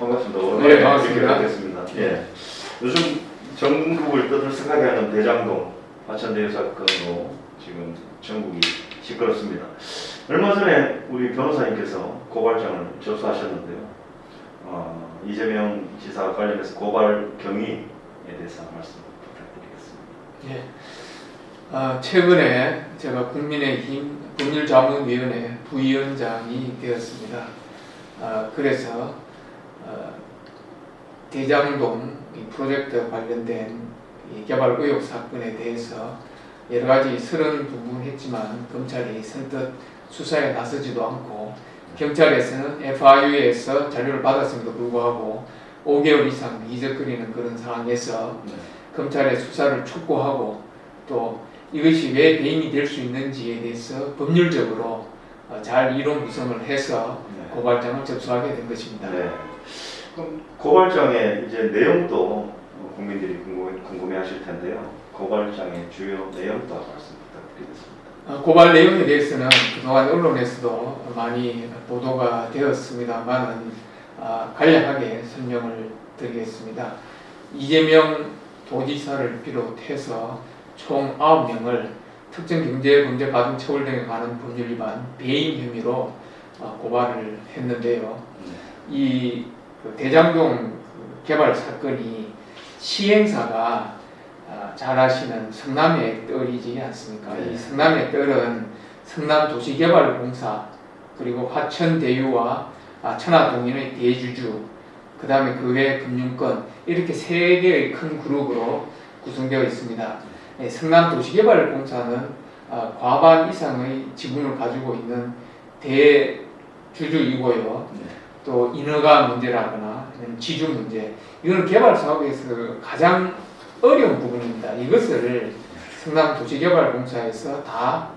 반갑습니다. 네, 반갑습니다. 뵙겠습니다. 예. 요즘 전국을 떠들썩하게 하는 대장동 화천대유 사건으로 지금 전국이 시끄럽습니다. 얼마 전에 우리 변호사님께서 고발장을 접수하셨는데요. 이재명 지사 관련해서 고발 경위에 대해서 말씀 부탁드리겠습니다. 예. 최근에 제가 국민의힘 법률자문위원회 부위원장이 되었습니다. 그래서 대장동 이 프로젝트 관련된 이 개발 의혹 사건에 대해서 여러 가지 서른분분했지만 검찰이 선뜻 수사에 나서지도 않고 경찰에서는 FIU에서 자료를 받았음에도 불구하고 5개월 이상 미적거리는 그런 상황에서 검찰의 수사를 촉구하고 또 이것이 왜 배임이 될 수 있는지에 대해서 법률적으로 잘 이론 구성을 해서 고발장을 접수하게 된 것입니다. 네. 그럼 고발장의 이제 내용도 국민들이 궁금해하실 텐데요. 고발장의 주요 내용도 말씀 부탁드리겠습니다. 고발 내용에 대해서는 그동안 언론에서도 많이 보도가 되었습니다만 간략하게 설명을 드리겠습니다. 이재명 도지사를 비롯해서 총 9명을 특정경제범죄가중처벌 등에 관한 법률 위반 배임 혐의로 고발을 했는데요. 이 대장동 개발 사건이 시행사가 잘 아시는 성남의 떨이지 않습니까? 네. 이 성남의 떨은 성남도시개발공사 그리고 화천대유와 천하동인의 대주주 그 다음에 그 외 금융권 이렇게 세 개의 큰 그룹으로 구성되어 있습니다. 성남도시개발공사는 과반 이상의 지분을 가지고 있는 대주주이고요. 또 인허가 문제라거나 지주 문제 이건 개발 사업에서 가장 어려운 부분입니다. 이것을 성남도시개발공사에서 다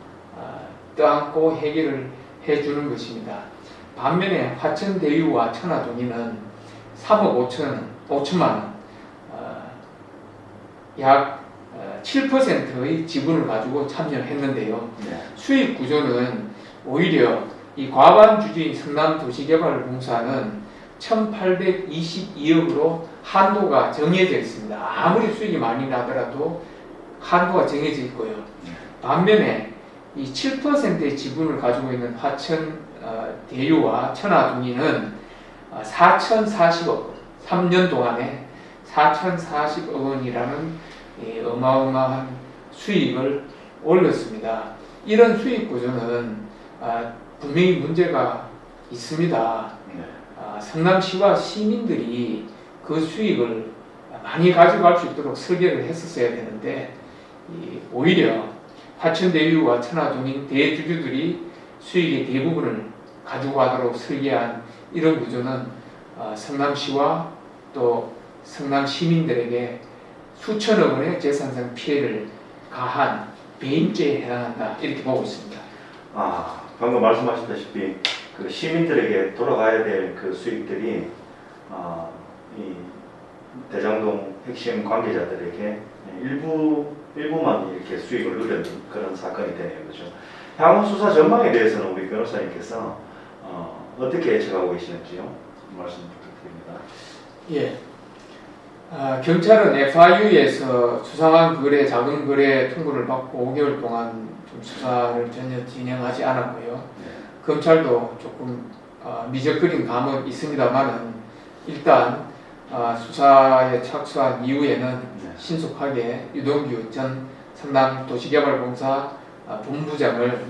떠안고 해결을 해주는 것입니다. 반면에 화천대유와 천하동인은 3억 5천만 원, 약 7%의 지분을 가지고 참여했는데요. 수익 구조는 오히려 이 과반 주주인 성남도시개발공사는 1,822억으로 한도가 정해져 있습니다. 아무리 수익이 많이 나더라도 한도가 정해져 있고요. 반면에 이 7%의 지분을 가지고 있는 화천대유와 천하동인은 4,040억, 3년 동안에 4,040억 원이라는 어마어마한 수익을 올렸습니다. 이런 수익 구조는 분명히 문제가 있습니다. 성남시와 시민들이 그 수익을 많이 가져갈 수 있도록 설계를 했었어야 되는데 오히려 화천대유와 천하동인 대주주들이 수익의 대부분을 가지고 가도록 설계한 이런 구조는 성남시와 또 성남 시민들에게 수천억 원의 재산상 피해를 가한 배임죄에 해당한다 이렇게 보고 있습니다. 방금 말씀하셨다시피 그 시민들에게 돌아가야 될 그 수익들이 이 대장동 핵심 관계자들에게 일부만 이렇게 수익을 누리는 그런 사건이 되네요, 그렇죠? 향후 수사 전망에 대해서는 우리 변호사님께서 어떻게 예측하고 계시는지요? 말씀 부탁드립니다. 경찰은 FIU에서 수상한 거래, 자금 거래 통보를 받고 5개월 동안 좀 수사를 전혀 진행하지 않았고요. 검찰도 조금 미적거린 감은 있습니다만은 일단 수사에 착수한 이후에는 신속하게 유동규 전 성남도시개발공사 본부장을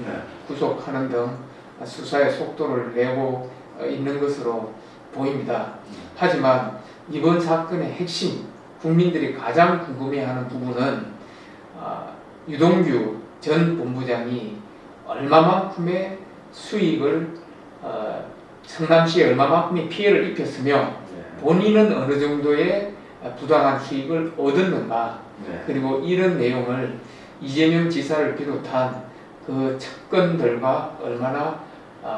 구속하는 등 수사의 속도를 내고 있는 것으로 보입니다. 하지만 이번 사건의 핵심, 국민들이 가장 궁금해하는 부분은 유동규 전 본부장이 얼마만큼의 수익을 성남시에 얼마만큼의 피해를 입혔으며 본인은 어느 정도의 부당한 수익을 얻었는가 그리고 이런 내용을 이재명 지사를 비롯한 그 측근들과 얼마나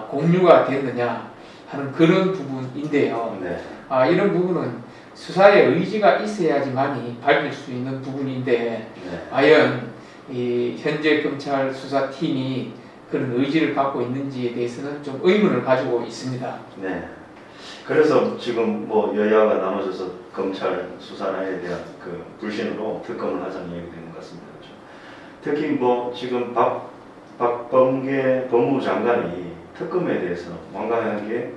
공유가 됐느냐 하는 그런 부분인데요. 이런 부분은 수사의 의지가 있어야지만이 밝힐 수 있는 부분인데 과연 이 현재 검찰 수사팀이 그런 의지를 갖고 있는지에 대해서는 좀 의문을 가지고 있습니다. 그래서 지금 뭐 여야가 나눠져서 검찰 수사에 대한 그 불신으로 특검을 하자는 얘기 되는 것 같습니다. 그렇죠? 특히 뭐 지금 박범계 법무부 장관이 특검에 대해서 완강하게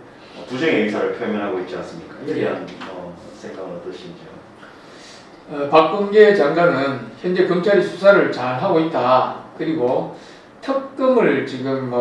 부정의 의사를 표명하고 있지 않습니까? 이에 대한 생각은 어떠신지요? 박범계 장관은 현재 검찰이 수사를 잘 하고 있다. 그리고 특검을 지금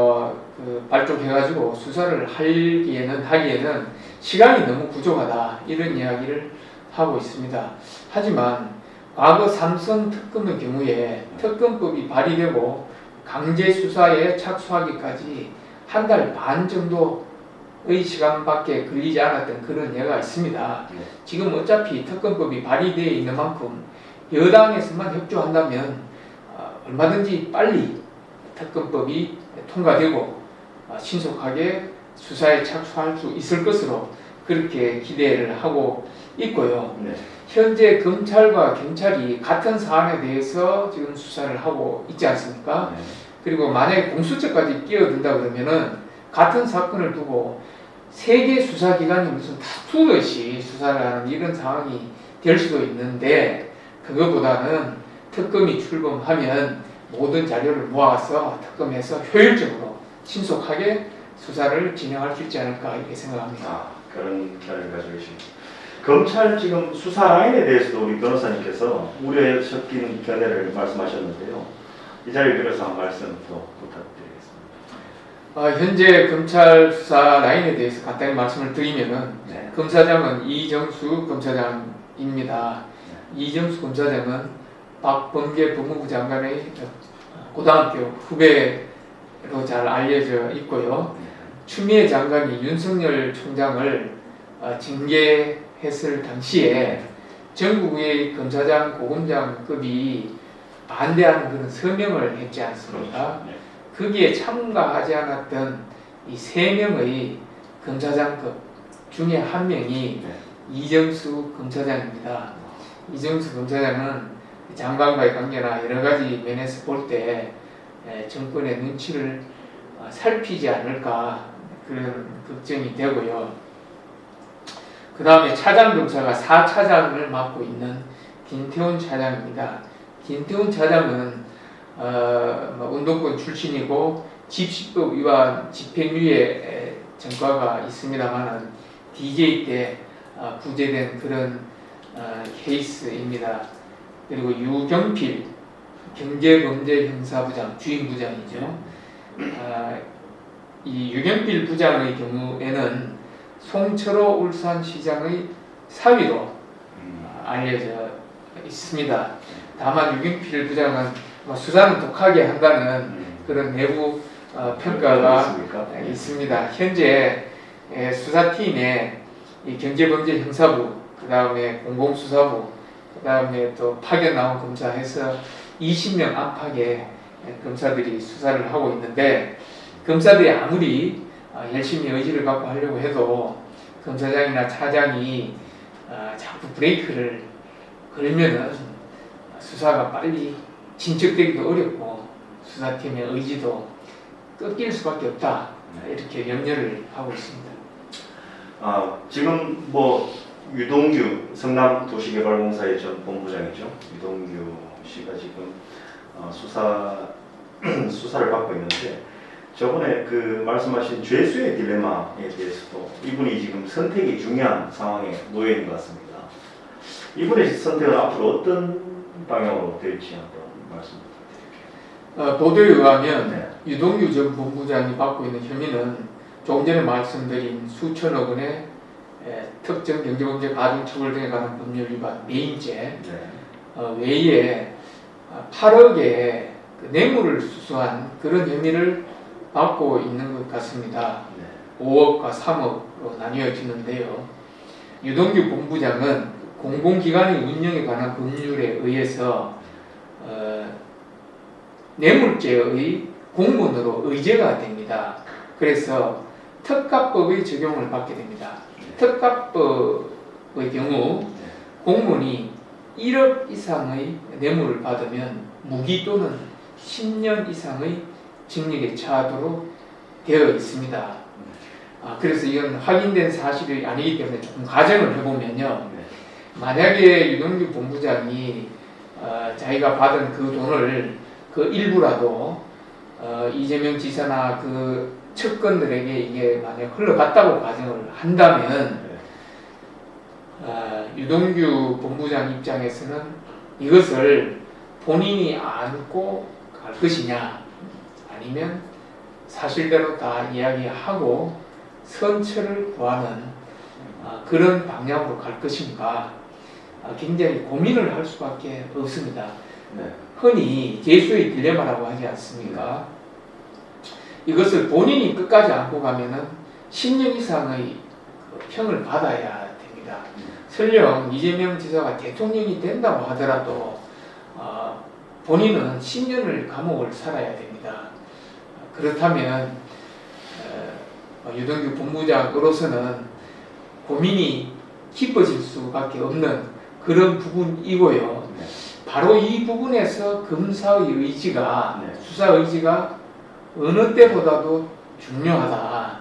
발족해가지고 수사를 하기에는 시간이 너무 부족하다. 이런 이야기를 하고 있습니다. 하지만 과거 삼성 특검의 경우에 특검법이 발의되고 강제 수사에 착수하기까지 한 달 반 정도의 시간밖에 걸리지 않았던 그런 예가 있습니다. 지금 어차피 특검법이 발의되어 있는 만큼 여당에서만 협조한다면 얼마든지 빨리 특검법이 통과되고 신속하게 수사에 착수할 수 있을 것으로 그렇게 기대를 하고 있고요. 네. 현재 검찰과 경찰이 같은 사안에 대해서 지금 수사를 하고 있지 않습니까? 네. 그리고 만약에 공수처까지 끼어든다 그러면은 같은 사건을 두고 세 개 수사기관이 무슨 다투듯이 수사를 하는 이런 상황이 될 수도 있는데, 그거보다는 특검이 출범하면 모든 자료를 모아서 특검에서 효율적으로 신속하게 수사를 진행할 수 있지 않을까 이렇게 생각합니다. 그런 견해를 가지고 계십니다. 검찰 지금 수사 라인에 대해서도 우리 변호사님께서 우려에 섞인 견해를 말씀하셨는데요. 이 자리를 빌어서 한 말씀 더 부탁드리겠습니다. 현재 검찰 수사 라인에 대해서 간단히 말씀을 드리면은, 네. 검사장은 이정수 검사장입니다. 이정수 검사장은 박범계 법무부 장관의 고등학교 후배로 잘 알려져 있고요. 추미애 장관이 윤석열 총장을 징계했을 당시에 전국의 검사장, 고검장급이 반대하는 그런 서명을 했지 않습니까? 네. 거기에 참가하지 않았던 이 3명의 검사장급 중에 한 명이 네. 이정수 검사장입니다. 이정수 검사장은 장관과의 관계나 여러 가지 면에서 볼 때 정권의 눈치를 살피지 않을까 그런 걱정이 되고요. 그 다음에 차장검사가 4차장을 맡고 있는 김태훈 차장입니다. 김태훈 차장은 운동권 출신이고 집시법 위반 집행유예 전과가 있습니다만은 DJ 때 구제된 그런 케이스입니다. 그리고 유경필 경제범죄형사부장 주임부장이죠. 이 유경필 부장의 경우에는 송철호 울산시장의 사위로 알려져 있습니다. 다만 유경필 부장은 수사는 독하게 한다는 그런 내부 평가가 있습니다. 현재 수사팀에 이 경제범죄형사부, 그 다음에 공공수사부, 그 다음에 또 파견 나온 검사해서 20명 안팎의 검사들이 수사를 하고 있는데, 검사들이 아무리 열심히 의지를 갖고 하려고 해도 검사장이나 차장이 자꾸 브레이크를 걸면은 수사가 빨리 진척되기도 어렵고 수사팀의 의지도 꺾일 수밖에 없다, 이렇게 염려를 하고 있습니다. 지금 뭐 유동규 성남도시개발공사의 전 본부장이죠. 유동규 씨가 지금 수사를 받고 있는데, 저번에 그 말씀하신 죄수의 딜레마에 대해서도 이분이 지금 선택이 중요한 상황에 놓여 있는 것 같습니다. 이분의 선택은 앞으로 어떤 방향으로 될지 한번 말씀 부탁드릴게요. 보도에 의하면 유동규 전 본부장이 받고 있는 혐의는 조금 전에 말씀드린 수천억 원의 특정 경제범죄 가중처벌 등에 관한 법률 위반 매인죄 외에 8억의 뇌물을 수수한 그런 혐의를 받고 있는 것 같습니다. 5억과 3억으로 나뉘어지는데요. 유동규 본부장은 공공기관의 운영에 관한 법률에 의해서 뇌물죄의 공무원으로 의제가 됩니다. 그래서 특가법의 적용을 받게 됩니다. 특가법의 경우 공무원이 1억 이상의 뇌물을 받으면 무기 또는 10년 이상의 징역에 처하도록 되어 있습니다. 그래서 이건 확인된 사실이 아니기 때문에 조금 가정을 해보면요. 네. 만약에 유동규 본부장이 자기가 받은 그 돈을 그 일부라도 이재명 지사나 그 측근들에게 이게 만약 흘러갔다고 가정을 한다면 유동규 본부장 입장에서는 이것을 본인이 안고 갈 것이냐 아니면 사실대로 다 이야기하고 선처를 구하는 그런 방향으로 갈 것인가 굉장히 고민을 할 수밖에 없습니다. 네. 흔히 재수의 딜레마라고 하지 않습니까? 이것을 본인이 끝까지 안고 가면은 10년 이상의 평을 받아야 됩니다. 설령 이재명 지사가 대통령이 된다고 하더라도 본인은 10년을 감옥을 살아야 됩니다. 그렇다면 유동규 본부장으로서는 고민이 깊어질 수밖에 없는 그런 부분이고요. 네. 바로 이 부분에서 검사의 의지가 네. 수사 의지가 어느 때보다도 중요하다.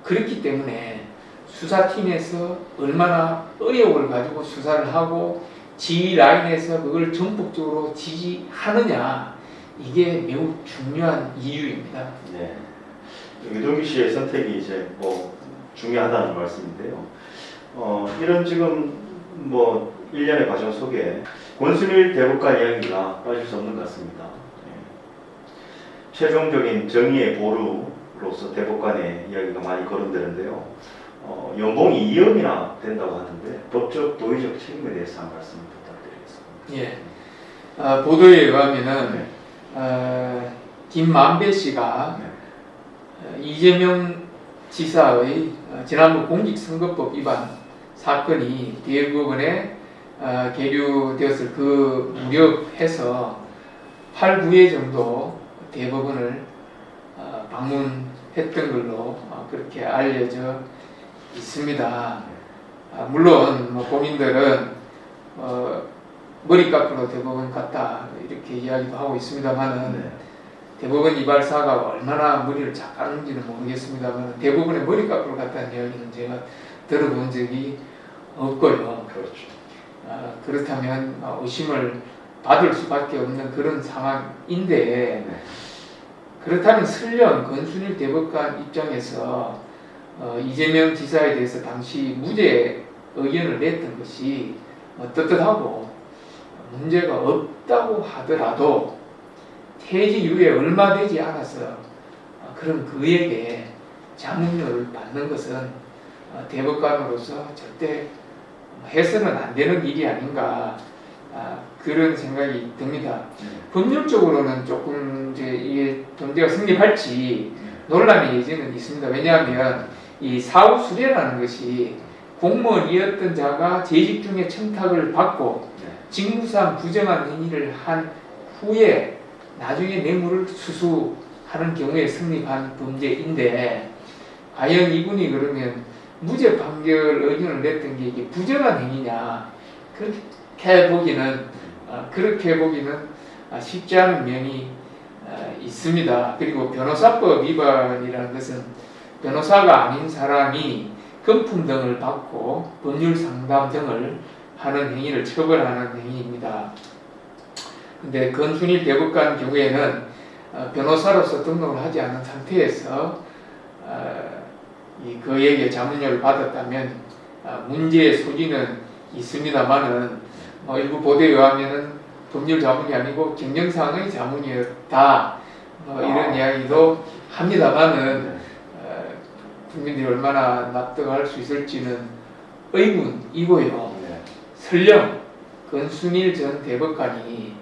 그렇기 때문에 수사팀에서 얼마나 의욕을 가지고 수사를 하고 지휘 라인에서 그걸 전폭적으로 지지하느냐 이게 매우 중요한 이유입니다. 네. 유동규 씨의 선택이 이제 뭐 중요하다는 말씀인데요. 이런 지금 뭐 일련의 과정 속에 권순일 대법관 이야기가 빠질 수 없는 것 같습니다. 최종적인 정의의 보루로서 대법관의 이야기가 많이 거론되는데요. 연봉이 2억이나 된다고 하는데 법적 도의적 책임에 대해서 한 말씀 부탁드리겠습니다. 예. 보도에 의하면은 김만배 씨가 이재명 지사의 지난번 공직선거법 위반 사건이 대법원에 계류되었을 그 무렵해서 8, 9회 정도 대법원을 방문했던 걸로 그렇게 알려져 있습니다. 물론 뭐 국민들은 머리 깎으러 대법원 갔다 이렇게 이야기도 하고 있습니다만은 대법원 이발사가 얼마나 머리를 잘 깎는지는 모르겠습니다만 대법원에 머리 깎으러 갔다는 이야기는 제가 들어본 적이 없고요. 그렇죠. 그렇다면 의심을 받을 수밖에 없는 그런 상황인데 그렇다면 설령 권순일 대법관 입장에서 이재명 지사에 대해서 당시 무죄 의견을 냈던 것이 떳떳하고 문제가 없다고 하더라도 퇴직 이후에 얼마 되지 않아서 그런 그에게 자문료를 받는 것은 대법관으로서 절대 해서는 안 되는 일이 아닌가 그런 생각이 듭니다. 법률적으로는 조금 이제 이게 문제가 성립할지 논란의 여지는 있습니다. 왜냐하면 이 사후 수뢰라는 것이 공무원이었던 자가 재직 중에 청탁을 받고 직무상 부정한 행위를 한 후에 나중에 뇌물을 수수하는 경우에 성립한 범죄인데 과연 이분이 그러면 무죄 판결 의견을 냈던 게 이게 부정한 행위냐 그렇게 보기는 쉽지 않은 면이 있습니다. 그리고 변호사법 위반이라는 것은 변호사가 아닌 사람이 금품 등을 받고 법률 상담 등을 하는 행위를 처벌하는 행위입니다. 근데 권순일 대법관 경우에는 변호사로서 등록을 하지 않은 상태에서 그에게 자문료를 받았다면 문제의 소지는 있습니다만은 일부 보도에 의하면은 법률 자문이 아니고 경영상의 자문이었다 이런 이야기도 합니다만은 국민들이 얼마나 납득할 수 있을지는 의문이고요. 설령 권순일 전 대법관이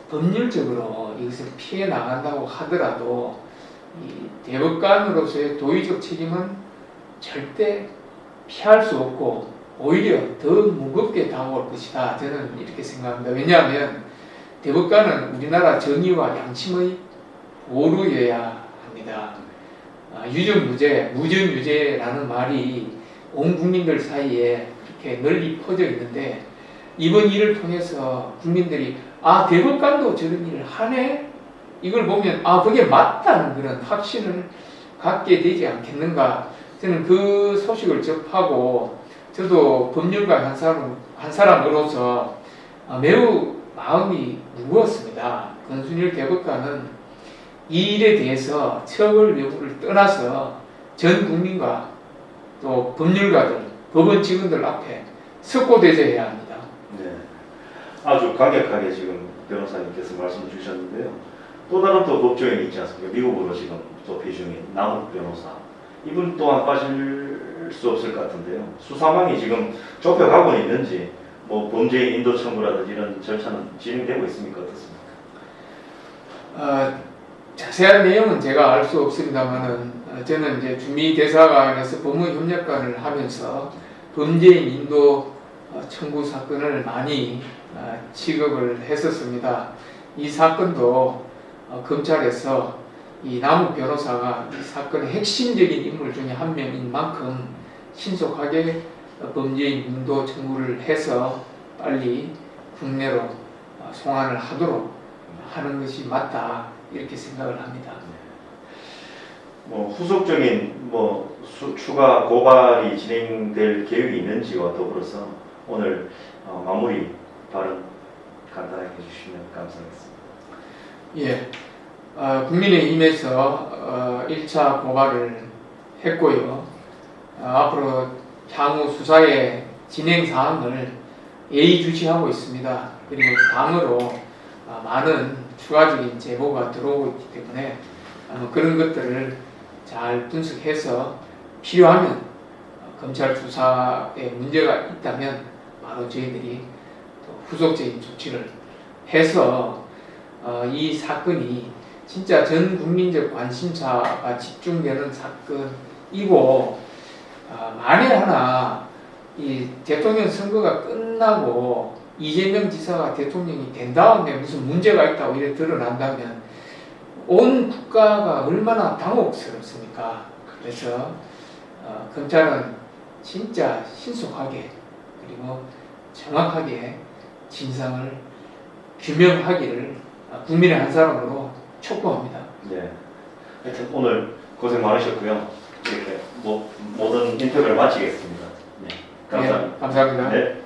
법률적으로 이것을 피해 나간다고 하더라도 이 대법관으로서의 도의적 책임은 절대 피할 수 없고 오히려 더 무겁게 다가올 것이다. 저는 이렇게 생각합니다. 왜냐하면 대법관은 우리나라 정의와 양심의 보루여야 합니다. 유전무죄, 무전유죄라는 말이 온 국민들 사이에 그렇게 널리 퍼져 있는데 이번 일을 통해서 국민들이 대법관도 저런 일을 하네? 이걸 보면 그게 맞다는 그런 확신을 갖게 되지 않겠는가. 저는 그 소식을 접하고 저도 법률가 한 사람으로서 매우 마음이 무거웠습니다. 권순일 대법관은 이 일에 대해서 처벌 여부를 떠나서 전 국민과 또 법률가들, 법원 직원들 앞에 석고대죄해야 합니다. 네. 아주 강력하게 지금 변호사님께서 말씀을 주셨는데요. 또 다른 또 법조인이 있지 않습니까? 미국으로 지금 도피 중인 남욱 변호사. 이분 또한 빠질 수 없을 것 같은데요. 수사망이 지금 좁혀가고 있는지, 뭐 범죄인 인도 청구라든지 이런 절차는 진행되고 있습니까? 어떻습니까? 자세한 내용은 제가 알 수 없습니다만은 저는 이제 주미 대사관에서 법무협력관을 하면서 범죄인 인도 청구 사건을 많이 취급을 했었습니다. 이 사건도 검찰에서 이 남욱 변호사가 이 사건의 핵심적인 인물 중에 한 명인 만큼 신속하게 범죄인 인도 청구를 해서 빨리 국내로 송환을 하도록 하는 것이 맞다 이렇게 생각을 합니다. 뭐 후속적인 추가 고발이 진행될 계획이 있는지와 더불어서 오늘 마무리 발언 간단하게 해주시면 감사하겠습니다. 예, 국민의힘에서 1차 고발을 했고요. 앞으로 향후 수사의 진행 사항을 예의주시하고 있습니다. 그리고 당으로 많은 추가적인 제보가 들어오고 있기 때문에 그런 것들을 잘 분석해서 필요하면 검찰 수사에 문제가 있다면 바로 저희들이 또 후속적인 조치를 해서 이 사건이 진짜 전 국민적 관심사가 집중되는 사건이고 만에 하나 이 대통령 선거가 끝나고 이재명 지사가 대통령이 된 다음에 무슨 문제가 있다고 이렇게 드러난다면 온 국가가 얼마나 당혹스럽습니까? 그래서 검찰은 진짜 신속하게 그리고 정확하게 진상을 규명하기를 국민의 한 사람으로 촉구합니다. 네. 하여튼 오늘 고생 많으셨고요. 이렇게 모든 인터뷰를 마치겠습니다. 네. 감사합니다. 네, 감사합니다. 네.